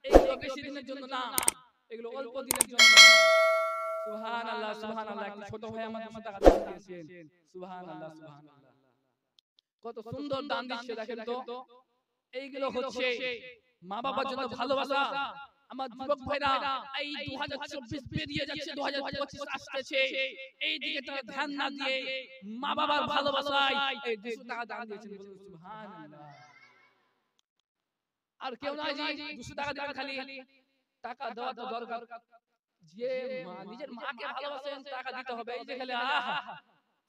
এগুলো বেশি দিনের জন্য না, এগুলো অল্প দিনের জন্য। সুবহানাল্লাহ সুবহানাল্লাহ। একটু ছোট ভাই আমার 200 টাকা দান দিয়েছেন। সুবহানাল্লাহ সুবহানাল্লাহ। কত সুন্দর দান দিচ্ছে দেখেন তো। এইগুলো হচ্ছে মা বাবার জন্য ভালোবাসা। আমার যুবক ভাইরা, এই 2024 পেরিয়ে যাচ্ছে, 2025 আসছে, এই দিকে তারা ধ্যান না দিয়ে মা বাবার ভালোবাসায় এই 200 টাকা দান দিয়েছেন। বলুন সুবহানাল্লাহ। আর কেউ না জি 200 টাকা দিবেন, খালি টাকা দেওয়া তো দরকার। যে নিজের মাকে ভালোবাসেন টাকা দিতে হবে। এই যে খালি আহা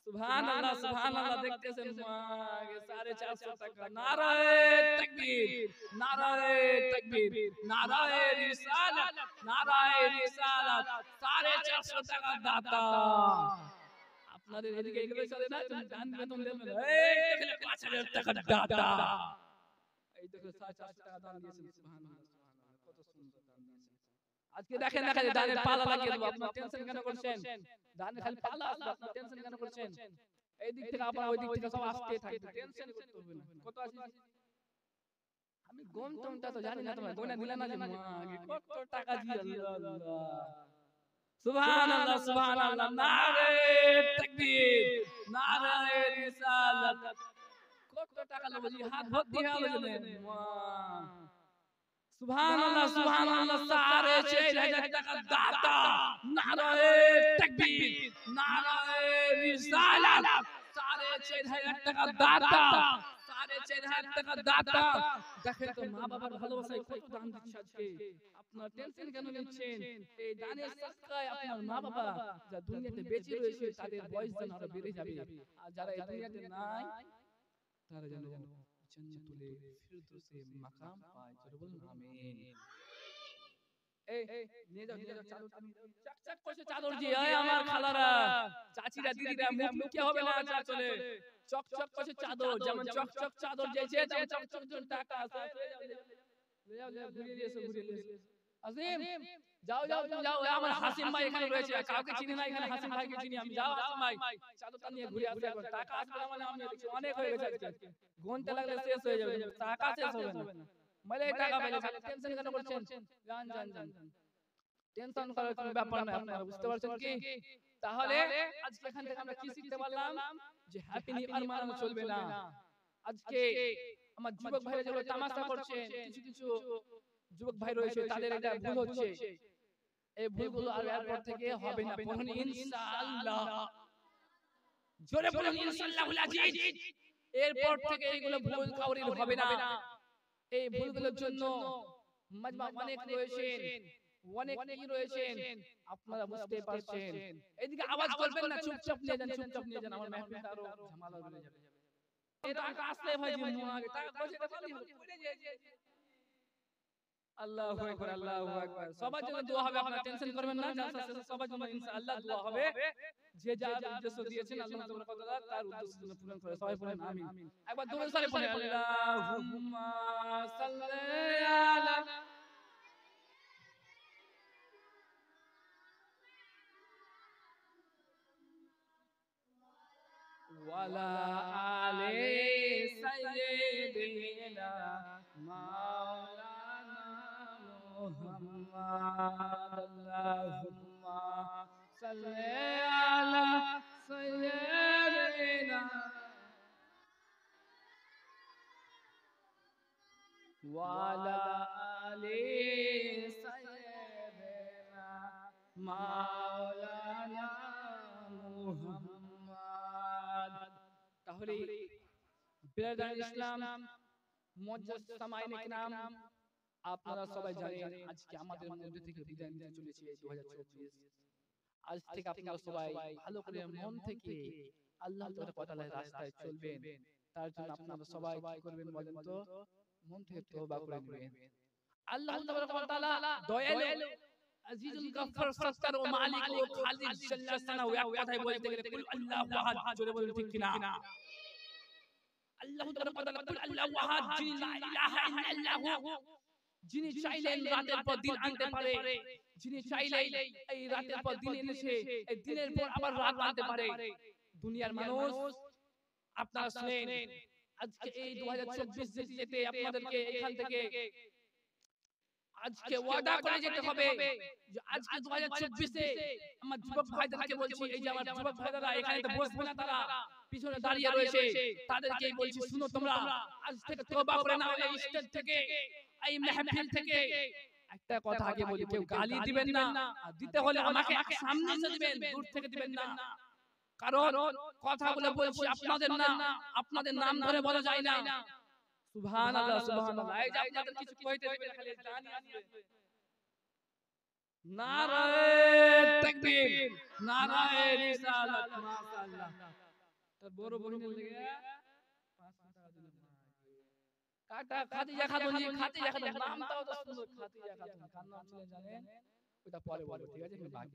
সুবহানাল্লাহ সুবহানাল্লাহ দেখতেছেন মাকে 450 টাকা। নারায়ে তাকবীর, নারায়ে তাকবীর, নারায়ে রিসালাত, নারায়ে রিসালাত। 450 টাকা দাতা। আপনাদের এদিকে এগুলো চলে না? তুমি দান বেতন দেবেন, এই দেখলে 5000 টাকা দাতা। এই দেখো 450 টাকা দান দিয়েছেন। সুবহানাল্লাহ সুবহানাল্লাহ। কত সুন্দর দান দিয়েছেন। আজকে দেখেন না, খালি দানের পালা লাগিয়ে দেব। আপনারা টেনশন কেন করছেন? দানের খালি পালা আসবে, আপনারা টেনশন কেন করছেন? এই দিক থেকে আপনারা ওই দিক থেকে সব আসতে থাকবে, টেনশন করতে হবে না। কত আসছে? আমি গণতমটা তো জানি না, তোমরা গণনা দিলা না যে মাগে কত টাকা দিয়ে। আল্লাহ সুবহানাল্লাহ সুবহানাল্লাহ। নারে তাকবীর, নারে রিসালাত। কত টাকা লোক জি হাত ভর্তি হয়ে গেল। সুবহানাল্লাহ সুবহানাল্লাহ। 4,500 টাকা দাতা। নারায়ে তাকবীর, নারায়ে রিসালাত। 4,500 টাকা দাতা, 4,500 টাকা দাতা। দেখেন তো মা বাবার ভালোবাসায় কত দান দিচ্ছে আজকে। আপনারা টেনশন কেন নিচ্ছেন? এই দানের সাদকায় আপনার মা বাবা যারা দুনিয়াতে বেঁচে রয়েছে তাদের বয়স যেন আরো বেড়ে যাবে। আর যারা এই দুনিয়াতে নাই তারা যেন জান্নাতুল ফিরদৌসে মাকাম পায়। জোরে বলুন আমিন। এই নিয়ে যাও চাদর, চাকচাক করছে চাদর জি। এই আমার খালারা, চাচিরা, দিদিরা, মুখ লুকিয়ে হবে না যা চলে। চকচক করছে চাদর, যেমন চকচক চাদর যেছে তেমন চকচক জন টাকা আছে। ले जाओ ঘুরিয়ে দিয়েছো, ঘুরিয়ে দিয়েছো। আজিম যাও যাও তুমি যাও। আমার হাসিম ভাই এখানে রয়েছে, কাউকে চিনি না এখানে, হাসিম ভাইকে চিনি আমি। যাও হাসিম ভাই, চাদরটা নিয়ে ঘুরে আসো। এখন টাকা আসবে না মানে আমি দেখছি অনেক হয়ে গেছে আজকে। গুনতে লাগলে শেষ হয়ে যাবে, টাকা শেষ হবে না। মানে টাকা পেলে টেনশন কেন করছেন? জান জান জান, টেনশন করার কোনো ব্যাপার না। আপনারা বুঝতে পারছেন কি? তাহলে আজকে এখান থেকে আমরা কি শিখতে পারলাম? যে হ্যাপি নিউ ইয়ার মানানো চলবে না। আজকে আমার যুবক ভাইরা যেগুলো তামাশা করছেন, কিছু কিছু যুবক ভাই রয়েছে তাদের এটা ভুল হচ্ছে। এই ভুলগুলো আর এরপর থেকে হবে না। বলুন ইনশাআল্লাহ। জোরে বলুন ইনশাআল্লাহুল আজিজ। এরপর থেকে এইগুলো ভুল কাউরির হবে না। এই ভুলগুলোর জন্য মাজমা অনেক রয়েছেন, অনেক কি রয়েছেন, আপনারা বুঝতে পারছেন। এইদিকে আওয়াজ করবেন না, চুপচাপ নিয়ে যান, চুপচাপ নিয়ে যান। আমার মেহফিলটা আরো ঝামেলা হয়ে যাবে। টাকা আসলে ভাই জি আগে টাকা পয়সা পানি হবে পড়ে যায়। আল্লাহু আকবার, আল্লাহু আকবার। সবার জন্য দোয়া হবে, আপনারা টেনশন করবেন না। জালসা শেষে সবার জন্য ইনশাআল্লাহ দোয়া হবে। যে যার উদ্দেশ্য দিয়েছেন আল্লাহ তাআলা তার উদ্দেশ্য পূরণ করে। সবাই বলেন আমিন। একবার দূরে সরে পড়ে আল্লাহুম্মা সাল্লি আলা ওয়ালা আলি সাইয়্যিদিনা মাওলানা মুহাম্মদ। আল্লাহুম্মা সাল্লি আলা সাইয়্যিদিনা ওয়ালা আলি সাইয়্যিদিনা মাওলানা মুহাম্মদ। তাহলে বিরাদার ইসলাম, মুআজ্জাজ সামাইন ইকরাম, আপনারা সবাই জানেন আজকে আমাদের মধ্যে থেকে বিদায় নিতে চলেছে 2024। আজ থেকে আপনারা সবাই ভালো করে মন থেকে আল্লাহ তাআলার রাস্তায় চলবেন। তার জন্য আপনারা সবাই কি করবেন বলেন তো? মন থেকে তওবা করে নেবেন। আল্লাহ তাআলা দয়ালু, আজিজুল গফফার, সত্তার ও মালিক ও খালিক জাল্লা সানাহু। এক কথায় বলতে গেলে কুল আল্লাহু আহাদ। জোরে বলেন ঠিক কিনা? আল্লাহ তাআলা কুল আল্লাহু আহাদ, যিনি লা ইলাহা ইল্লাল্লাহু, যিনি চাইলেন রাতের পর দিন আনতে পারে, যিনি চাইলেই এই রাতের পর দিন এনেছে, এই দিনের পর আবার রাত আনতে পারে। দুনিয়ার মানুষ আপনারা শুনেন, আজকে এই 2024 যেতে যেতে আপনাদেরকে এখান থেকে আজকে ওয়াদা করে যেতে হবে যে আজকে 2024 এ আমার যুবক ভাইদেরকে বলছি, এই যে আমার যুবক ভাইরা এখানে তো বসবে না, তারা পিছনে দাঁড়িয়ে রয়েছে, তাদেরকেই বলছি শুনো, তোমরা আজ থেকে তওবা করে নাও, এই স্টেজ থেকে, এই মাহফিল থেকে। একটা কথা আগে বলি, কেউ গালি দিবেন না, আর দিতে হলে আমাকে সামনে এসে দিবেন, দূর থেকে দিবেন না। কারণ কথাগুলো বলছি আপনাদের নাম ধরে বলা যায় না। সুবহানাল্লাহ সুবহানাল্লাহ। এই যে আপনাদের কিছু কইতে দিবেন, খালি জানি আসবে। নারায়ে তাকবীর, নারায়ে রিসালাত, মাশাআল্লাহ। তার বড় বহিনের লাগে 500 টাকা দিলাম। কাটা খাদিজা খাতুন, খাদিজা খাতুন নামটাও তো সুন্দর, খাদিজা খাতুন। কার নাম ছিল জানেন? ওটা পরে বলবো, ঠিক আছে? বাকি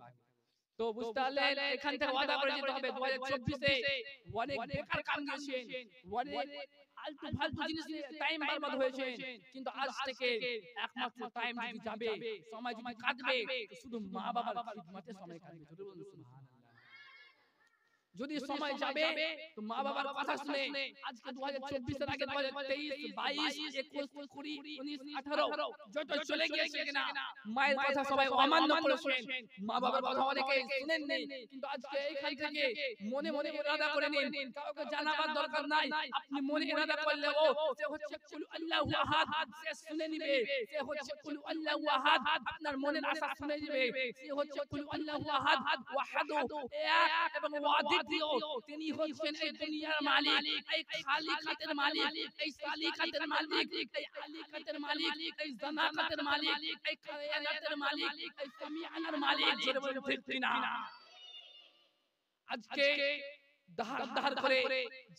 তো বুঝতে পারলেন, এখান থেকে ওয়াদা করে যেতে হবে 2024 এ অনেক বেকার কাম দিয়েছেন, অনেক আলতু ফালতু জিনিস টাইম বরবাদ হয়েছে, কিন্তু আজ থেকে একমাত্র টাইম যদি যাবে, সময় যদি কাটবে, তো শুধু মা বাবার খিদমতে সময় কাটবে। জোরে বলুন সুবহানাল্লাহ। যদি সময় যাবে তো মা বাবার কথা শুনে, আজকে 2024 এর আগে 2023, 22, 21, 20, 19, 18 যত চলে গিয়েছে কিনা, মায়ের কথা সবাই অমান্য করেছেন, মা বাবার কথা অনেকে শুনেননি, কিন্তু আজকে এইখান থেকে মনে মনে ইরাদা করে নিন, কাউকে জানাবার দরকার নাই। আপনি মনে ইরাদা করলে ও সে হচ্ছে কুল আল্লাহু আহাদ, সে শুনে নিবে। সে হচ্ছে কুল আল্লাহু আহাদ, আপনার মনের আশা শুনে নিবে। সে হচ্ছে কুল আল্লাহু আহাদ ওয়াহাদু, এক এবং ওয়াহিদ, তিনি হচ্ছেন এই দুনিয়ার মালিক, এই খালিকাতের মালিক, এই সালিকাতের মালিক, এই আলিকাতের মালিক, এই জানাকাতের মালিক, এই কায়নাতের মালিক, এই সামিআনার মালিক। জোরে বলুন ঠিক কিনা? আজকে দাহার করে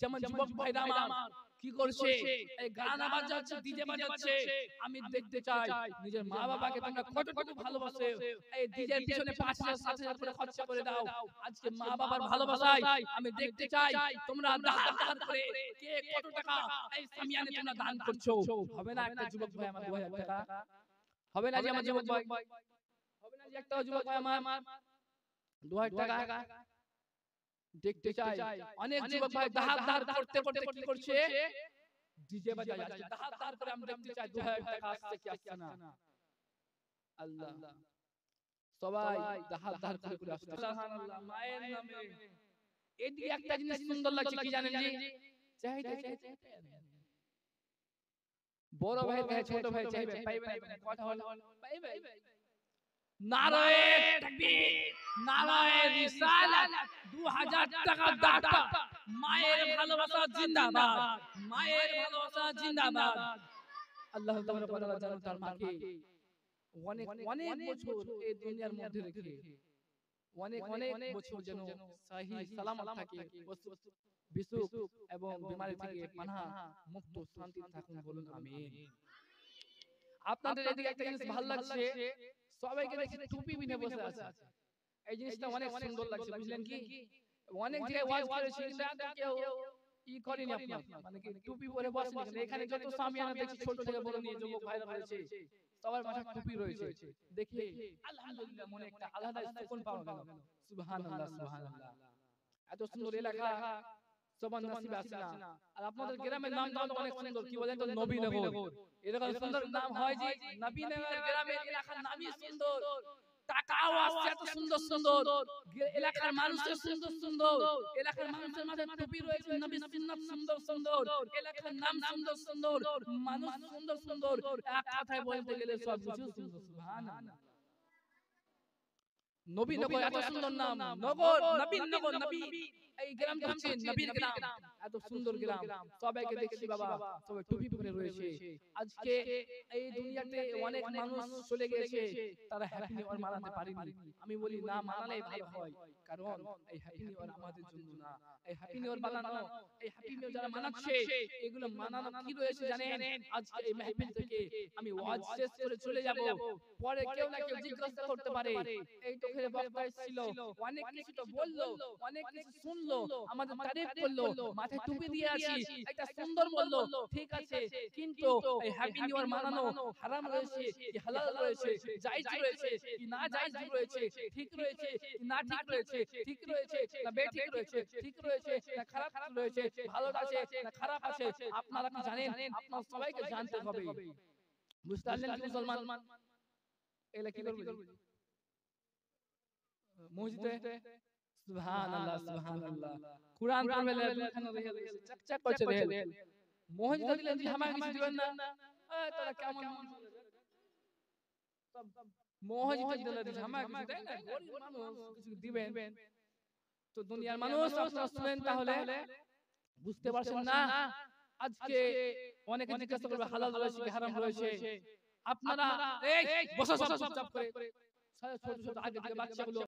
যেমন যুবক ভাইরা আমার কি করছে, এই গানা বাজাচ্ছে, ডিজে বাজাচ্ছে, আমি দেখতে চাই নিজের মা বাবাকে তোমরা কতটুকু ভালোবাসো। এই ডিজের পিছনে 5,000 7,000 করে খরচ করে দাও, আজকে মা বাবার ভালোবাসায় আমি দেখতে চাই তোমরা দাহার করে কে কত টাকা এই সামিয়ানে তোমরা দান করছো। হবে না একটা যুবক ভাই আমার 2000 টাকা? হবে না যে আমার যুবক ভাই? হবে না যে একটা যুবক ভাই আমার 2000 টাকা দেখতে চাই? অনেক যুবক ভাই দাহার করতে করতে কি করছে, ডিজে বাজায় যাচ্ছে। দাহার করে আমি দেখতে চাই 2000 টাকা আসছে কি আসছে না। আল্লাহ, সবাই দাহার করে আসছে। সুবহানাল্লাহ, মায়ের নামে। এদিকে একটা জিনিস সুন্দর লাগছে, কি জানেন জি? চাইতে বড় ভাই কাছে ছোট ভাই চাইবে, পাইবে না, কথা হলো পাইবে। নারায়ে তাকবীর, নারায়ে রিসালাত, 2000 টাকা দাতা, মায়ের ভালোবাসা জিন্দাবাদ, মায়ের ভালোবাসা জিন্দাবাদ। আল্লাহ তাআলা বলেন জানো তার মাকে অনেক অনেক বছর এই দুনিয়ার মধ্যে রেখে, অনেক অনেক বছর যেন সহি সালামত থাকে, বিসুখ এবং বিমারি থেকে পানাহ মুক্ত শান্তি থাকুন, বলুন আমিন। আপনাদের এদিকে একটা জিনিস ভালো লাগছে, সবাইকে দেখি টুপি পিনে বসে আছে। এই জিনিসটা অনেক সুন্দর লাগছে, বুঝলেন কি? অনেক জায়গায় ওয়াজ করেছি, কিন্তু কেউ ই করেনি আপনার, মানে কি টুপি পরে বসেনি। কিন্তু এখানে যত সামিয়ানা দেখছি, ছোট থেকে বড় নিয়ে যুবক ভাইরা রয়েছে, সবার মাথায় টুপি রয়েছে, দেখি আলহামদুলিল্লাহ মনে একটা আলাদা সুকুন পাওয়া গেল। সুবহানাল্লাহ সুবহানাল্লাহ। এত সুন্দর এলাকা সবার নসিবে আসে না। আর আপনাদের গ্রামের নামটা অনেক সুন্দর, কি বলেন তো? নবীনগর। এরকম সুন্দর নাম হয় যে নবীনগর গ্রামের এলাকার নামই সুন্দর। টাকাও আসছে এত সুন্দর সুন্দর, এলাকার মানুষের সুন্দর সুন্দর, এলাকার মানুষের মাথায় টুপি রয়েছে, নবী সুন্নাত সুন্দর সুন্দর, এলাকার নাম সুন্দর সুন্দর, মানুষ সুন্দর সুন্দর, এক কথায় বলতে গেলে সব কিছু সুন্দর। সুবহানাল্লাহ। নবীনগর এত সুন্দর নাম, নগর নবীনগর, নবী এই গ্রামটা হচ্ছে নবীর গ্রাম, এত সুন্দর গ্রাম। সবাইকে দেখছি বাবা সবাই টুপি পরে রয়েছে। আজকে এই দুনিয়াতে অনেক মানুষ চলে গেছে, তারা হ্যাপি নিউ ইয়ার মানাতে পারেনি। আমি বলি না, মানালেই ভালো হয়, কারণ এই হ্যাপি নিউ ইয়ার আমাদের জন্য না। এই হ্যাপি নিউ ইয়ার বানানো, এই হ্যাপি নিউ যারা মানাচ্ছে, এগুলো মানানো কি রয়েছে জানেন? আজকে এই মাহফিল থেকে আমি ওয়াজ শেষ করে চলে যাব, পরে কেউ না কেউ জিজ্ঞাসা করতে পারে এই তো এখানে বক্তা ছিল, অনেক কিছু তো বললো, অনেক কিছু শুনলো, আমাদের তারিফ করলো, মাথায় টুপি দিয়ে আছি, এটা সুন্দর বললো, ঠিক আছে, কিন্তু এই হ্যাপি নিউ ইয়ার মানানো হারাম রয়েছে কি হালাল রয়েছে, জায়েজ রয়েছে কি না জায়েজ রয়েছে, ঠিক রয়েছে কি না ঠিক রয়েছে, ঠিক রয়েছে না বেঠিক রয়েছে, ঠিক রয়েছে না খারাপ রয়েছে, ভালো আছে না খারাপ আছে, আপনারা কি জানেন? আপনারা সবাইকে জানতে হবে। বুঝতে পারলেন কি মুসলমান? এলা কি করবে মসজিদে সুবহানাল্লাহ সুবহানাল্লাহ কুরআন পড়বে দুখানে রেল চকচক করছে রেল মসজিদে দিলেন যে আমাকে কিছু দিবেন না তারা কেমন মসজিদে দিলেন যে আমাকে কিছু দেন না গরিব মানুষ কিছু দিবেন তো দুনিয়ার মানুষ আপনারা শুনেন তাহলে বুঝতে পারছেন না আজকে অনেকে জিজ্ঞাসা করবে হালাল রয়েছে কি হারাম রয়েছে আপনারা এই বসো চুপচাপ করে ছোট ছোট আগে থেকে বাচ্চাগুলো